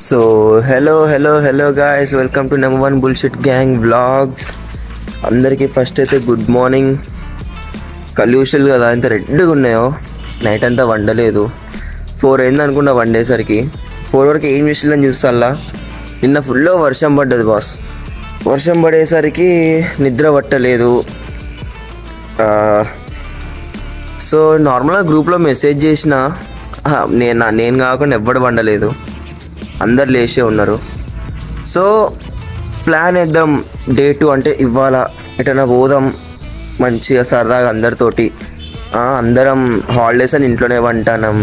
So hello guys, welcome to number 1 bullshit gang vlogs. అందరికీ first అయితే good morning. కల్యూషల్ కదా, ఇంత రెడ్గా ఉన్నాయో. నైట్ అంతా వండలేదు, 4 అయింది అనుకున్నా వండేసరికి. 4 వరకు ఏం చేసిందని చూస్తాల్లా. నిన్న ఫుల్లో వర్షం పడ్డది బాస్. వర్షం పడేసరికి నిద్ర పట్టలేదు. సో నార్మల్గా గ్రూప్లో మెసేజ్ చేసిన, నేను కాకుండా ఎవ్వడు వండలేదు, అందరు లేచే ఉన్నారు. సో ప్లాన్ వేద్దాం, డే 2 అంటే ఇవాళ ఎటైనా పోదాం మంచిగా సరదాగా అందరితోటి. అందరం హాలిడేస్ అని ఇంట్లోనే వంటాం.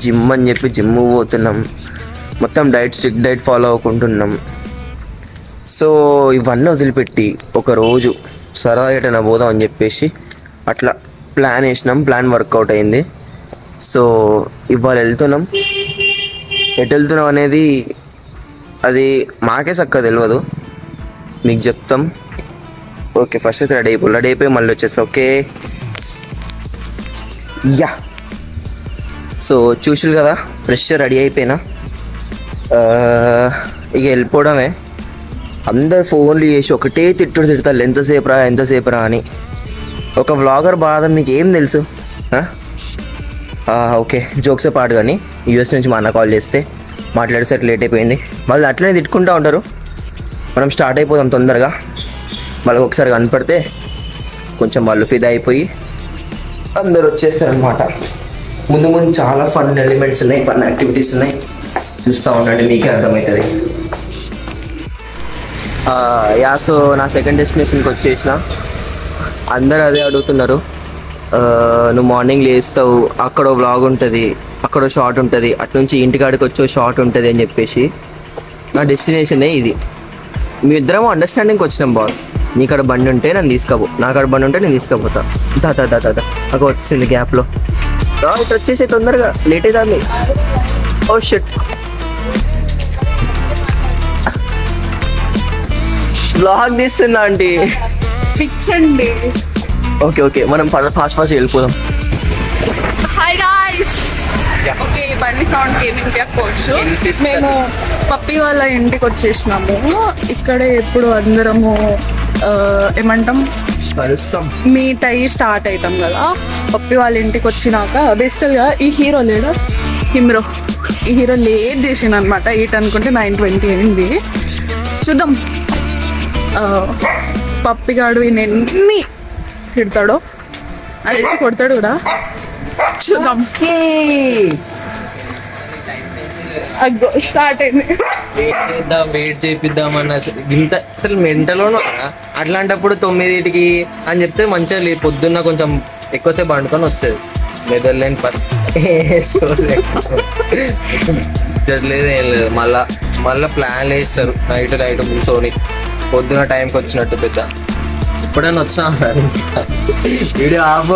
జిమ్ అని చెప్పి జిమ్ పోతున్నాం, మొత్తం స్ట్రిక్ట్ డైట్ ఫాలో అవ్వకుంటున్నాం. సో ఇవన్నీ వదిలిపెట్టి ఒకరోజు సరదాగా ఎటైనా పోదాం అని చెప్పేసి అట్లా ప్లాన్ వేసినాం. ప్లాన్ వర్కౌట్ అయింది. సో ఇవాళ వెళ్తున్నాం. ఎటు వెళ్తున్నాం అనేది అది మాకే చక్కగా తెలియదు, మీకు చెప్తాం. ఓకే, ఫస్ట్ అయితే రెడీ అయిపోయి మళ్ళీ వచ్చేస్తాం. Okay yeah. సో చూసారు కదా, ఫ్రెష్ రెడీ అయిపోయినా. ఇక వెళ్ళిపోవడమే. అందరు ఫోన్లు చేసి ఒకటే తిడతారు, ఎంతసేపు రా అని. ఒక వ్లాగర్ బాధ మీకు ఏం తెలుసు? ఓకే, జోక్సే పాటు. కానీ యూఎస్ నుంచి మా అన్న కాల్ చేస్తే మాట్లాడేసరికి లేట్ అయిపోయింది. మళ్ళీ అట్లనే తిట్టుకుంటూ ఉంటారు. మనం స్టార్ట్ అయిపోదాం తొందరగా. వాళ్ళకి ఒకసారి కనపడితే కొంచెం వాళ్ళు ఫిదా అయిపోయి అందరు వచ్చేస్తారు అనమాట. ముందు చాలా ఫన్ ఎలిమెంట్స్ ఉన్నాయి, ఫన్ యాక్టివిటీస్ ఉన్నాయి. చూస్తూ ఉండండి, మీకే అర్థమవుతుంది. సో నా సెకండ్ డెస్టినేషన్కి వచ్చేసిన. అందరు అదే అడుగుతున్నారు, నువ్వు మార్నింగ్ లేస్తావు, అక్కడ వ్లాగ్ ఉంటుంది, అక్కడ షార్ట్ ఉంటుంది, అటు నుంచి ఇంటికాడికి వచ్చే షార్ట్ ఉంటుంది అని చెప్పేసి. నా డెస్టినేషనే ఇది. మీ ఇద్దరం అండర్స్టాండింగ్కి వచ్చినాం బాస్. నీ కాడ బండి ఉంటే నన్ను తీసుకోపో, నా కాడ బండి ఉంటే నేను తీసుకుపోతా. దాదా నాకు వచ్చింది గ్యాప్లో. ఇటు వచ్చేసి తొందరగా, లేట్ అవుతుంది. ఓ షిట్, వ్లాగ్ తీస్తున్నా ఆంటీ. పిచ్చండి. ఓకే, మనం ఫాస్ట్ వెళ్ళిపోదాం. Hi guys. ఓకే, బండి సౌండ్ గేమింగ్ చెప్పవచ్చు. మేము పప్పి వాళ్ళ ఇంటికి వచ్చేసినాము. ఇక్కడే ఎప్పుడు అందరము ఏమంటాం, మీట్ అయ్యి స్టార్ట్ అవుతాం కదా. పప్పి వాళ్ళ ఇంటికి వచ్చినాక బేసికల్గా ఈ హీరో లేడు, ఈ హీరో లేట్ చేసిండు అనమాట. 8 అనుకుంటే 9:20 అయింది. చూద్దాం పప్పిగాడు ఈయన ఎన్ని తిడతాడో, అది కొడతాడు కూడా. చూద్దాం. స్టార్ట్ అయింది. వెయిట్ చేపిద్దామన్న ఇంత అసలు మెంటలోనూ. అట్లాంటప్పుడు 9కి అని చెప్తే మంచిగా పొద్దున్న కొంచెం ఎక్కువసేపు వండుకొని వచ్చేది. మెదర్లేని పని జరలేదు, ఏం లేదు. మళ్ళా ప్లాన్లు వేస్తారు నైట్ కూర్చొని పొద్దున్న టైంకి వచ్చినట్టు. పెద్ద ఎప్పుడైనా వచ్చినా వీడియో ఆఫ్.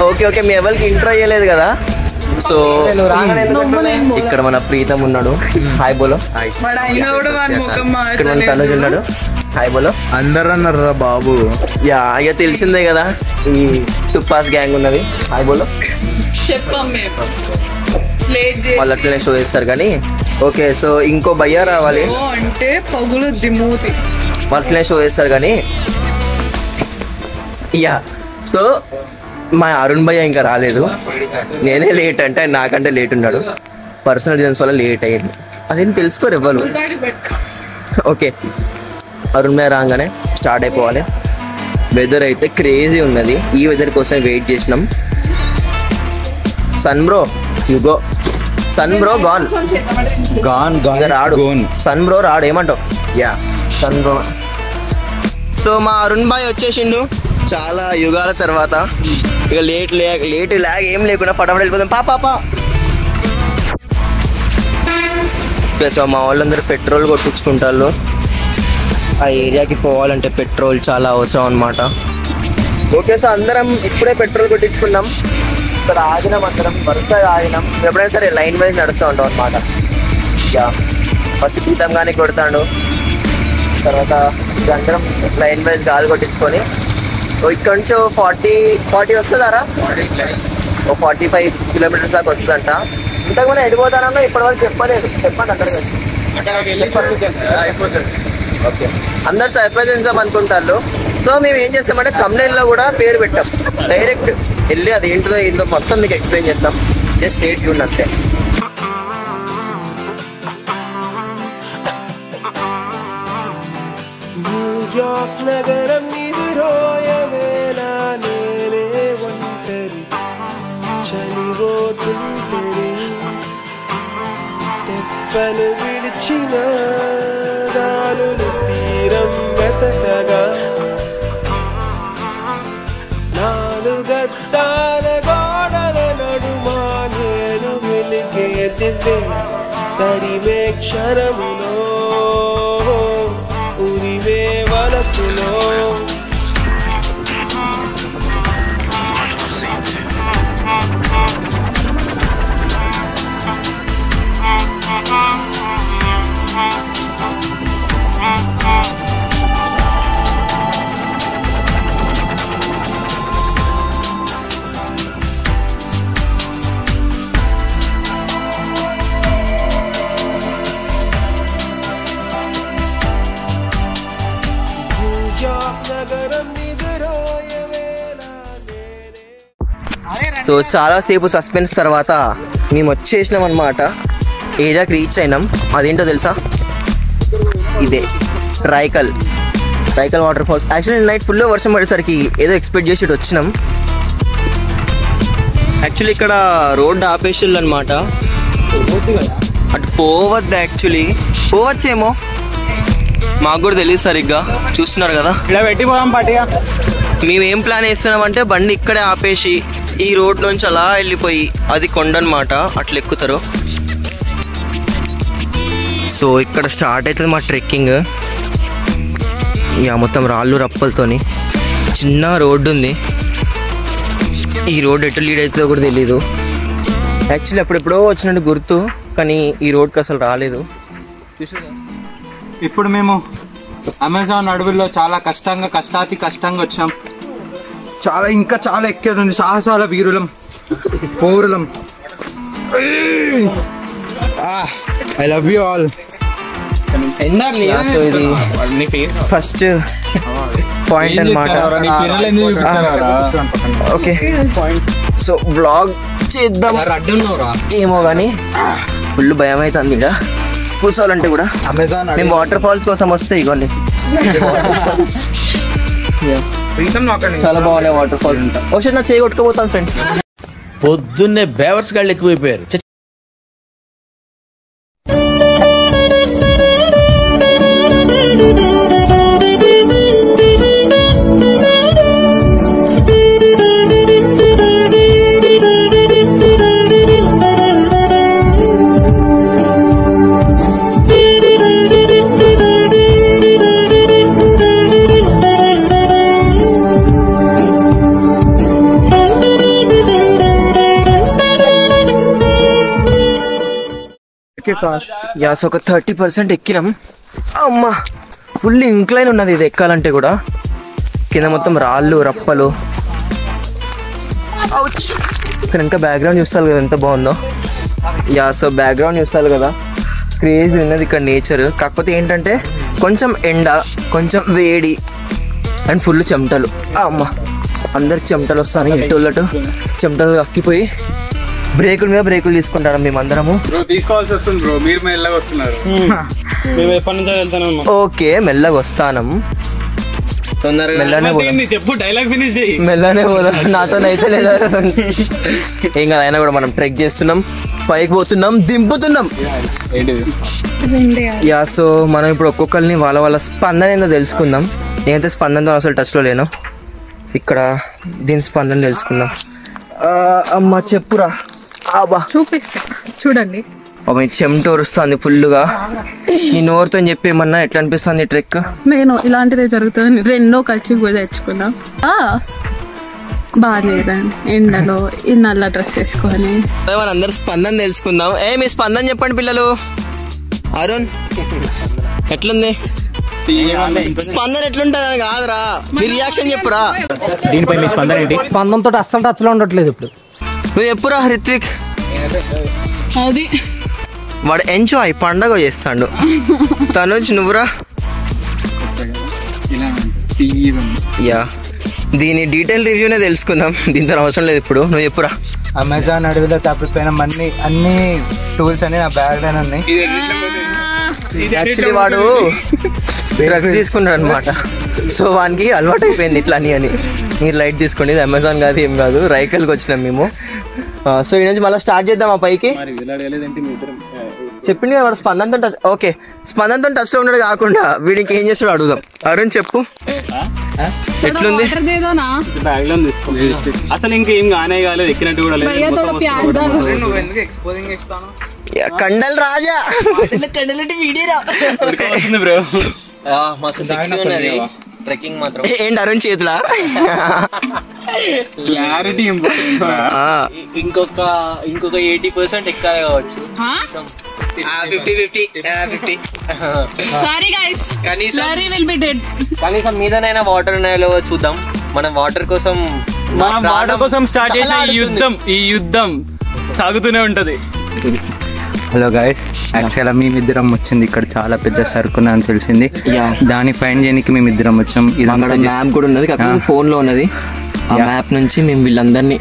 ఓకే, మీ ఎవరికి ఇంట్రో అయ్యలేదు కదా. సో ఇక్కడ మన ప్రీతం ఉన్నాడు, హాయ్ బోలో. ఇక్కడ మన తనుజ్ ఉన్నాడు, హాయ్ బోలో. అందరు అన్నారా బాబు? యా, ఇక తెలిసిందే కదా ఈ తుప్పాస్ గ్యాంగ్ ఉన్నది, హాయ్ బోలో. వాళ్ళు అట్లనే షో చేస్తారు కానీ. ఓకే, సో ఇంకో భయ్యా రావాలి అంటే పగులు దిమూతి వాళ్ళు అట్లనే షో చేస్తారు కానీ. యా, సో మా అరుణ్ భయ్య ఇంకా రాలేదు. నేనే లేట్ అంటే ఆయన నాకంటే లేట్ ఉన్నాడు. పర్సనల్ రీజన్స్ వల్ల లేట్ అయ్యింది. అదేం తెలుసుకోరు ఎవ్వరు. ఓకే, అరుణ్ భయ్య రాగానే స్టార్ట్ అయిపోవాలి. వెదర్ అయితే క్రేజీ ఉన్నది. ఈ వెదర్ కోసం వెయిట్ చేసినాం. సన్ బ్రో యుగో, సన్ బ్రో గాన్ రాడు, సన్ బ్రో రాడు, ఏమంటావు? Yeah, sun bro. సో మా అరుణ్ భాయ్ వచ్చేసిండు చాలా యుగాల తర్వాత. ఇక లేట్ లాగ్ ఏం లేకుండా ఫటాఫట్ వెళ్ళిపోతాం. పాపా. సో మా వాళ్ళందరూ పెట్రోల్ కొట్టించుకుంటారు. ఆ ఏరియాకి పోవాలంటే పెట్రోల్ చాలా అవసరం అనమాట. ఓకే, సో అందరం ఇప్పుడే పెట్రోల్ కొట్టించుకున్నాం. ఇక్కడ ఆగినాం, అందరం వరుసగా ఆగినాం. ఎప్పుడైనా సరే లైన్ వైజ్ నడుస్తూ ఉంటాం అనమాట. ఇక ఫస్ట్ పీతం కానీ కొడతాడు, తర్వాత అందరం లైన్ వైజ్ గాలి కొట్టించుకొని ఇక్కడ నుంచి 40 వస్తుందారా? ఒక 45 కిలోమీటర్స్ దాకా వస్తుందంట. ఇంతకు మనం వెళ్ళిపోతానన్నా ఇప్పటివరకు చెప్పలేదు. చెప్పండి అందరు ఓకే, అందరు సర్ప్రైజ్ చేద్దాం అనుకుంటారు. సో మేము ఏం చేస్తామంటే thumbnail లో కూడా పేరు పెట్టాం. డైరెక్ట్ వెళ్ళి అది ఏంటో మొత్తం మీకు ఎక్స్ప్లెయిన్ చేస్తాం. జస్ట్ స్టే ట్యూన్ అంతే. న్యూయార్క్ నగరం ఎదురోయవేళ నేనే ఒంటరి చలిపోతుంటరి తెప్పను విడిచిన గాలులు తీరం వెతకగా నాలుగద్దాల గోడల నడుమా నేను వెలిగే దివ్వే తరిమే క్షణములో ఉరివే వలపులో సో చాలాసేపు సస్పెన్స్ తర్వాత మేము వచ్చేసినాం అనమాట. ఏరియాకి రీచ్ అయినాం. అదేంటో తెలుసా, ఇదే Rayakal waterfalls. Actually night full వర్షం పడేసరికి ఏదో ఎక్స్పెక్ట్ చేసి ఇటు వచ్చినాం. యాక్చువల్లీ ఇక్కడ రోడ్డు ఆపేసిళ్ళు అనమాట. అటు పోవద్దు, యాక్చువల్లీ పోవచ్చేమో, మాకు కూడా తెలియదు సరిగ్గా. చూస్తున్నారు కదా, ఇలా పెట్టి పోదాం పాటిగా. మేమేం ప్లాన్ వేస్తున్నామంటే బండి ఇక్కడే ఆపేసి ఈ రోడ్ నుంచి అలా వెళ్ళిపోయి, అది కొండ అనమాట, అట్లా ఎక్కుతారు. సో ఇక్కడ స్టార్ట్ అవుతుంది మా ట్రెక్కింగ్. ఇక మొత్తం రాళ్ళు రప్పలతోని చిన్న రోడ్డు ఉంది. ఈ రోడ్ ఎటు లీడ్ అవుతుందో కూడా తెలీదు. యాక్చువల్లీ అప్పుడెప్పుడో వచ్చినట్టు గుర్తు, కానీ ఈ రోడ్కి అసలు రాలేదు. ఇప్పుడు మేము అమెజాన్ అడవుల్లో చాలా కష్టాతి కష్టంగా వచ్చాం. ఇంకా చాలా ఎక్కేది ఉంది. సాహసాల వీరులం, పౌరులం. I love you all. So ఇది ఫస్ట్ పాయింట్ అన్నమాట. ఓకే, సో బ్లాగ్ చేద్దాం ఏమో కానీ ఫుల్ భయం అవుతుంది ఇక్కడ కూర్చోవాలంటే కూడా. మేము వాటర్ ఫాల్స్ కోసం వస్తే ఇవ్వండి, చాలా బాగున్నాయి వాటర్ ఫాల్స్. ఒకసారి నా చేయి కొట్టుకోపోతాను ఫ్రెండ్స్. పొద్దున్నే బేవర్స్ గాళ్ళు ఎక్కువైపోయారు. యాస్ ఒక 30% ఎక్కినాం. అమ్మా, ఫుల్ ఇంక్లైన్ ఉన్నది ఇది ఎక్కాలంటే కూడా. కింద మొత్తం రాళ్ళు రప్పలు. ఇక్కడ ఇంకా బ్యాక్గ్రౌండ్ చూస్తారు కదా ఎంత బాగుందో. సో బ్యాక్గ్రౌండ్ చూస్తారు కదా, క్రేజీ ఉన్నది ఇక్కడ నేచర్. కాకపోతే ఏంటంటే కొంచెం ఎండ, కొంచెం వేడి అండ్ ఫుల్ చెమటలు. అమ్మా, అందరికి చెమటలు వస్తాయి. ఇటు చెమటలు అక్కిపోయి బ్రేకుల మీద బ్రేకులు తీసుకుంటాం మేమందరము. తీసుకోవాల్సి వస్తుంది బ్రో, మీరు మెల్లగా వస్తున్నారు. మేము ఎప్పటి నుంచో వెళ్తాను. ఓకే, మెల్లగా వస్తానం. మెల్లనే చెప్పు, డైలాగ్ ఫినిష్ చేయి. మెల్లనే పోదా, నాతోనైతే లేదా. ఏం కాదు, అయినా కూడా మనం ట్రెక్ చేస్తున్నాం, పైకి పోతున్నాం, దింపుతున్నాం. సో మనం ఇప్పుడు ఒక్కొక్కరిని వాళ్ళ స్పందన ఏందో తెలుసుకుందాం. నేనైతే స్పందనతో అసలు టచ్లో లేను. ఇక్కడ దీని స్పందన తెలుసుకుందాం. అమ్మ చెప్పురా. చూపిస్తా చూడండి. చెమట వస్తుంది ఫుల్గా. ఈ నోరుతో చెప్పేమన్నా ఎట్లా అనిపిస్తుంది ట్రెక్? నేను ఇలాంటిదే జరుగుతుంది. రెండో ఖర్చు కూడా తెచ్చుకున్నా. బాగాలేదండి ఎండలో ఈ నల్ల డ్రెస్ వేసుకొని. అందరు స్పందన తెలుసుకుందాం. మీ స్పందన చెప్పండి పిల్లలు. అరుణ్ ఎట్లుంది స్పందన? ఎట్లుంటుంది కాదురా, మీ రియాక్షన్ చెప్పురా. దీనిపై మీ స్పందన ఏంటి? స్పందనతో అస్సలు టచ్లో ఉండట్లేదు ఇప్పుడు. నువ్వు ఎప్పుడా రిత్విక్? అది వాడు ఎంజాయ్ పండగ చేస్తాడు. తనుజ్ నువ్వురా? యా, దీని డీటెయిల్ రివ్యూనే తెలుసుకుందాం, దీంతో అవసరం లేదు ఇప్పుడు. నువ్వు చెప్పురా. అమెజాన్ అడవిలో తప్పిపోయిన అన్ని టూల్స్ అన్ని నా బ్యాగ్ లోనే ఉన్నాయి. యాక్చువల్లీ వాడు డ్రగ్స్ తీసుకున్నాడు అనమాట. సో వానికి అలవాటు అయిపోయింది ఇట్లా అని. మీరు లైట్ తీసుకోండి, ఇది అమెజాన్ కాదు ఏం కాదు, రైకల్కి వచ్చినాం మేము. సో ఈ నుంచి మళ్ళీ స్టార్ట్ చేద్దాం ఆ పైకి. చెప్పింది కదా వాడు స్పందనతో టచ్. ఓకే, స్పందనతో టచ్లో ఉన్నాడు కాకుండా వీడికి ఏం చేస్తాడు అడుగుదాం. అరుణ్ చెప్పు, ఎట్లుంది? బ్యాగ్ లో తీసుకోండి. అసలు ఇంకేం గానే కాలేదు, ఎక్కినట్టు కూడా లేదు. కండల్ రాజా బ్రో. ట్రెక్కింగ్ మాత్రం ఏంటి అరుణ్ చేతులా? Clarity important. ఇంకొక 80% ఎక్కాలి కావచ్చు. కనీసం మీదనైనా వాటర్ ఉన్నాయో చూద్దాం. మనం వాటర్ కోసం స్టార్ట్ చేసిన ఈ యుద్ధం సాగుతూనే ఉంటది. హలో గైస్, యాక్చువల్గా మేమిద్దరం వచ్చింది ఇక్కడ చాలా పెద్ద సరుకున్నా అని తెలిసింది. దాన్ని ఫైండ్ చేయడానికి మేమిద్దరం వచ్చాం. మ్యాప్ కూడా ఉన్నది, ఫోన్ లో ఉన్నది. ఆ మ్యాప్ నుంచి మేము వీళ్ళందరినీ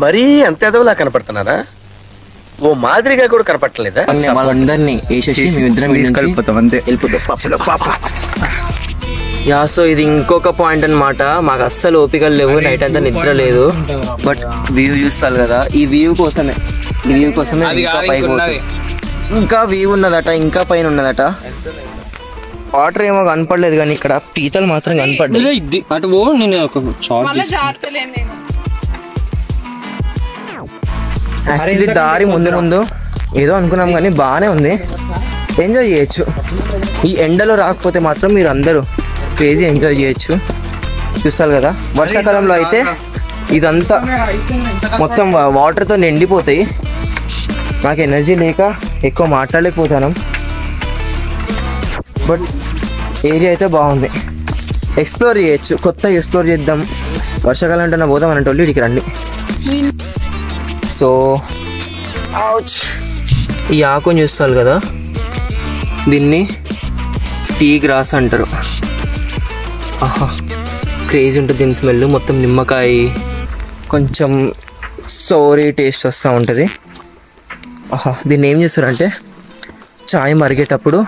మరీ అంత ఎదవలా కనపడుతున్నారా? ఓ మాదిరిగా కూడా కనపడలేదా? వాళ్ళందరినీ వేసేసి మేమిద్దరం వెళ్ళిపోతాం అంతే. యా, సో ఇది ఇంకొక పాయింట్ అన్నమాట. మాకు అస్సలు ఓపికలు లేవు, నైట్ అంతా నిద్ర లేదు. బట్ వ్యూ చూస్తారు కదా, ఈ వ్యూ కోసమే ఇంకా వ్యూ ఉన్నదట, ఇంకా పైన ఉన్నదట. వాటర్ ఏమో కనపడలేదు కానీ ఇక్కడ పీతలు మాత్రం కనపడ్డాయి. యాక్చువల్లీ దారి ముందు ఏదో అనుకున్నాం కానీ బాగానే ఉంది, ఎంజాయ్ చేయొచ్చు. ఈ ఎండలో రాకపోతే మాత్రం మీరు అందరూ క్రేజీ ఎంజాయ్ చేయొచ్చు. చూస్తారు కదా, వర్షాకాలంలో అయితే ఇదంతా మొత్తం వాటర్తో నిండిపోతాయి. నాకు ఎనర్జీ లేక ఎక్కువ మాట్లాడలేకపోతాను. బట్ ఏరియా అయితే బాగుంది, ఎక్స్ప్లోర్ చేయొచ్చు, కొత్తగా ఎక్స్ప్లోర్ చేద్దాం. వర్షాకాలం అంటే పోదాం అంటే వాళ్ళు ఇక్కడికి రండి. సో ఈ ఆకుని చూస్తారు కదా, దీన్ని టీ గ్రాస్ అంటారు. ఆహా, క్రేజీ ఉంటుంది దీని స్మెల్. మొత్తం నిమ్మకాయ, కొంచెం సోరీ టేస్ట్ వస్తూ ఉంటుంది. ఆహా, దీన్ని ఏం చేస్తారంటే చాయ్ మరిగేటప్పుడు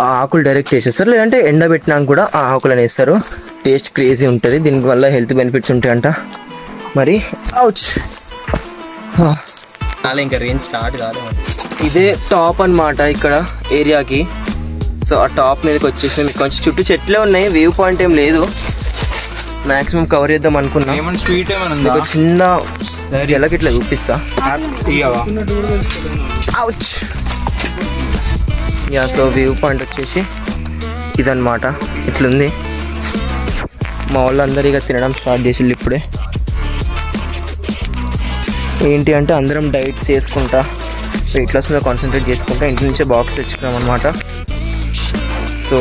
ఆ ఆకులు డైరెక్ట్ వేసేస్తారు, లేదంటే ఎండబెట్టినాక కూడా ఆ ఆకులను వేస్తారు. టేస్ట్ క్రేజీ ఉంటుంది, దీనివల్ల హెల్త్ బెనిఫిట్స్ ఉంటాయంట. మరి ఇంకా రేంజ్ స్టార్ట్ కాదు. ఇదే టాప్ అన్నమాట ఇక్కడ ఏరియాకి. సో ఆ టాప్ మీదకి వచ్చేసి మీకు కొంచెం చుట్టూ చెట్లే ఉన్నాయి, వ్యూ పాయింట్ ఏం లేదు. మ్యాక్సిమం కవర్ చేద్దాం అనుకున్నా. స్వీట్ ఒక చిన్న జలకి ఇట్లా చూపిస్తా. యా, సో వ్యూ పాయింట్ వచ్చేసి ఇదన్నమాట, ఇట్లుంది. మా వాళ్ళందరూ ఇక తినడం స్టార్ట్ చేసి ఇప్పుడే. ఏంటి అంటే అందరం డైట్స్ చేసుకుంటా, వెయిట్ లాస్ మీద కాన్సన్ట్రేట్ చేసుకుంటా ఇంటి నుంచే బాక్స్ తెచ్చుకున్నాం అనమాట. సో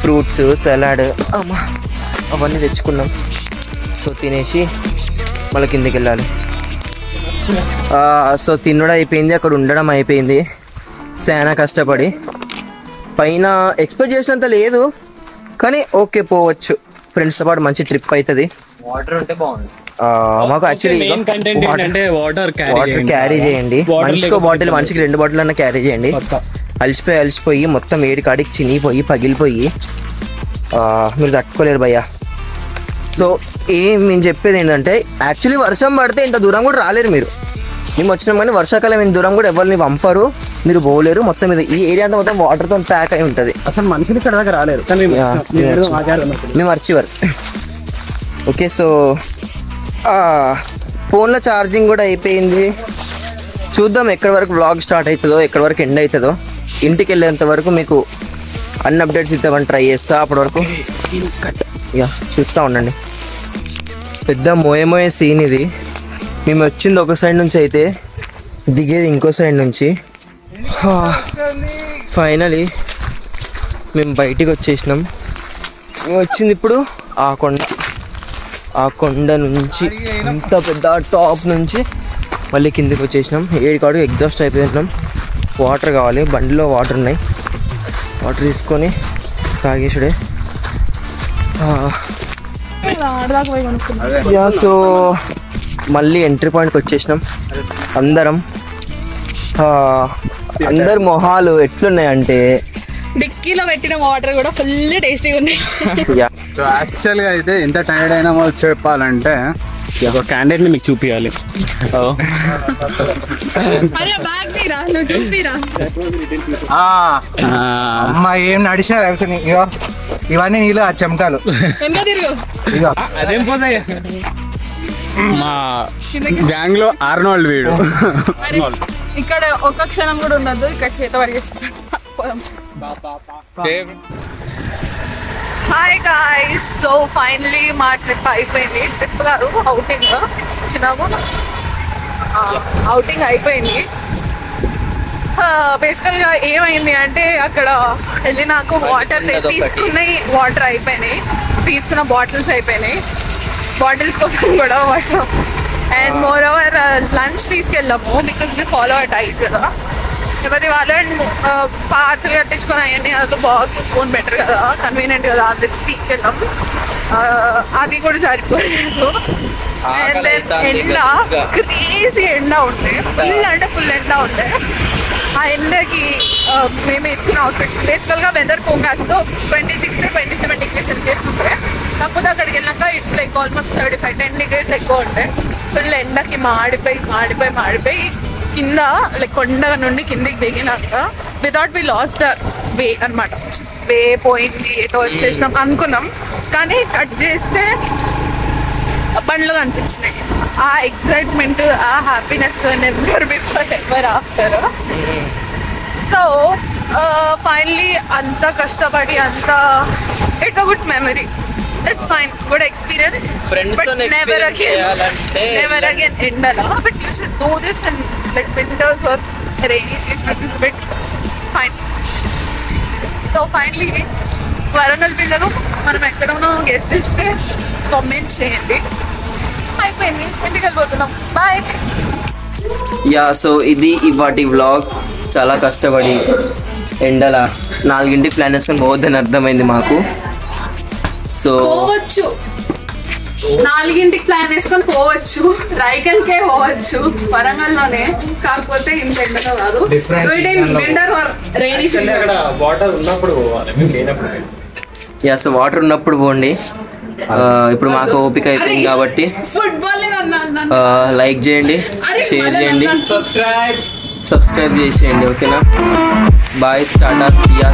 ఫ్రూట్స్, సలాడ్ అవన్నీ తెచ్చుకున్నాం. సో తినేసి మళ్ళీ కిందకి వెళ్ళాలి. సో తినడం అయిపోయింది, అక్కడ ఉండడం అయిపోయింది. చాలా కష్టపడి పైన ఎక్స్పెక్ట్ చేసినంత లేదు కానీ ఓకే, పోవచ్చు. ఫ్రెండ్స్తో పాటు మంచి ట్రిప్ అవుతుంది. వాటర్ ఉంటే బాగుంది. మాకు యాక్చువల్లీ వాటర్ క్యారీ చేయండి, మనిషికో బాటిల్, మనిషికి 2 బాటిల్ అన్న క్యారీ చేయండి. అలసిపోయి మొత్తం ఏడు కాడికి చినిగిపోయి పగిలిపోయి మీరు తట్టుకోలేరు భయ్యా. సో మేము చెప్పేది ఏంటంటే, యాక్చువల్లీ వర్షం పడితే ఇంత దూరం కూడా రాలేరు మీరు. మేము వచ్చినాం కానీ వర్షాకాలం ఇంత దూరం కూడా ఎవరిని పంపరు, మీరు పోలేరు. మొత్తం మీద ఈ ఏరియా అంతా మొత్తం వాటర్తో ప్యాక్ అయి ఉంటుంది. అసలు మనుషులు ఇక్కడ దాకా రాలేరు, మేము అర్చివర్స్. ఓకే, సో ఫోన్లో ఛార్జింగ్ కూడా అయిపోయింది. చూద్దాం ఎక్కడి వరకు వ్లాగ్ స్టార్ట్ అవుతుందో, ఎక్కడి వరకు ఎండ్ అవుతుందో. ఇంటికి వెళ్ళేంత వరకు మీకు అన్ని అప్డేట్స్ ఇద్దామని ట్రై చేస్తా. అప్పటి వరకు యా చూస్తూ ఉండండి. పెద్ద మోయే సీన్ ఇది. మేము వచ్చింది ఒక సైడ్ నుంచి అయితే దిగేది ఇంకో సైడ్ నుంచి. ఫైనలీ మేము బయటికి వచ్చేసినాం. మేము వచ్చింది ఇప్పుడు ఆ కొండ. ఆ కొండ నుంచి ఇంత పెద్ద టాప్ నుంచి మళ్ళీ కిందికి వచ్చేసినాం. 7 కాడికి ఎగ్జాస్ట్ అయిపోయినాం. వాటర్ కావాలి, బండిలో వాటర్ ఉన్నాయి, వాటర్ తీసుకొని తాగేసుడే. యా సో మళ్ళీ ఎంట్రీ పాయింట్కి వచ్చేసినాం. అందరు మొహాలు ఎట్లున్నాయంటే డిక్కీలో పెట్టిన వాటర్ కూడా ఫుల్ టేస్టీగా ఉన్నాయి. సో యాక్చువల్గా అయితే ఎంత టైర్డ్ అయినా చెప్పాలంటే ఒక క్యాండిడేట్ ని మీకు చూపించాలి. అరే బ్యాగ్ తీరా, నువ్వు చూపిరా. అమ్మా ఏం నడిచినా తెలుసు. ఇగో ఇవన్నీ నీళ్ళు ఆ చెమటాలు. ఎంత తిరుగు ఇగో అదేం పోతాయి. మా గ్యాంగ్ లో ఆర్నాల్డ్ వీడు. ఇక్కడ ఒక్క క్షణం కూడా ఉండదు, ఇక్కడ చేత పడిగేస్తున్నాడు. హాయ్ గాయ్స్, సో ఫైనలీ మా ట్రిప్ అయిపోయింది. ట్రిప్ కాదు, అవుటింగ్. చిన్నగా అవుటింగ్ అయిపోయింది. బేసికల్గా ఏమైంది అంటే అక్కడ వెళ్ళినాక వాటర్ వాటర్ అయిపోయినాయి, తీసుకున్న బాటిల్స్ అయిపోయినాయి. బాటిల్స్ కోసం కూడా water. And moreover lunch తీసుకెళ్ళాము because we follow a diet కదా. లేకపోతే వాళ్ళని పార్సల్ కట్టించుకొని అవన్నీ అసలు బాక్స్ స్పూన్ బెటర్ కదా, కన్వీనియంట్ కదా, అది తీసుకెళ్ళాము. అది కూడా సరిపోలేదు. అండ్ దెన్ ఎండ, క్రేజీ ఎండ ఉండే, ఫుల్ అంటే ఫుల్ ఎండ ఉండే. ఆ ఎండకి మేము వేసుకున్న అవుట్ఫిట్స్ బేసికల్గా weather forecast 26 to 27 degrees Celsius ఉంటాయి. కాకపోతే అక్కడికి వెళ్ళాక ఇట్స్ లైక్ ఆల్మోస్ట్ 10 degrees ఎక్కువ ఉంటాయి. ఫుల్ ఎండకి మాడిపోయి కింద లైక్ కొండ నుండి కిందికి దిగినాక without we lose the way అనమాట. వే పోయింది, ఎటో వచ్చేసినాం అనుకున్నాం, కానీ కట్ చేస్తే బండ్లు కనిపించినాయి. ఆ ఎక్సైట్మెంట్, ఆ happiness never before ever after. So finally అంత కష్టపడి it's a good memory, it's fine, good experience. Never again ఎండలా, but you should do this in like winters or rainy season. It's bit fine. So finally Warangal పిల్లలు మనం ఎక్కడనో guest చేస్తే comment చేయండి. అయిపోయింది, ఇంటికి వెళ్ళిపోతున్నాం. బాయ్. యా సో ఇది ఇవాటి వ్లాగ్. చాలా కష్టపడి ఎండల 4ంటికి ప్లాన్ వేసుకొని పోవద్దని అర్థమైంది మాకు. సో పోవచ్చు, 4ంటికి ప్లాన్ వేసుకొని పోవచ్చు, రైకల్కే పోవచ్చు వరంగల్లోనే. కాకపోతే ఇంత ఎండగా కాదు, వింటర్ రైనీ సీజన్. వాటర్ ఉన్నప్పుడు పోవాలి, లేనప్పుడు. యా సో వాటర్ ఉన్నప్పుడు పోండి. ఇప్పుడు మాకు ఓపిక అయిపోయింది కాబట్టి లైక్ చేయండి, షేర్ చేయండి, సబ్స్క్రైబ్ చేసేయండి. ఓకేనా? బాయ్, టాటా, సియా.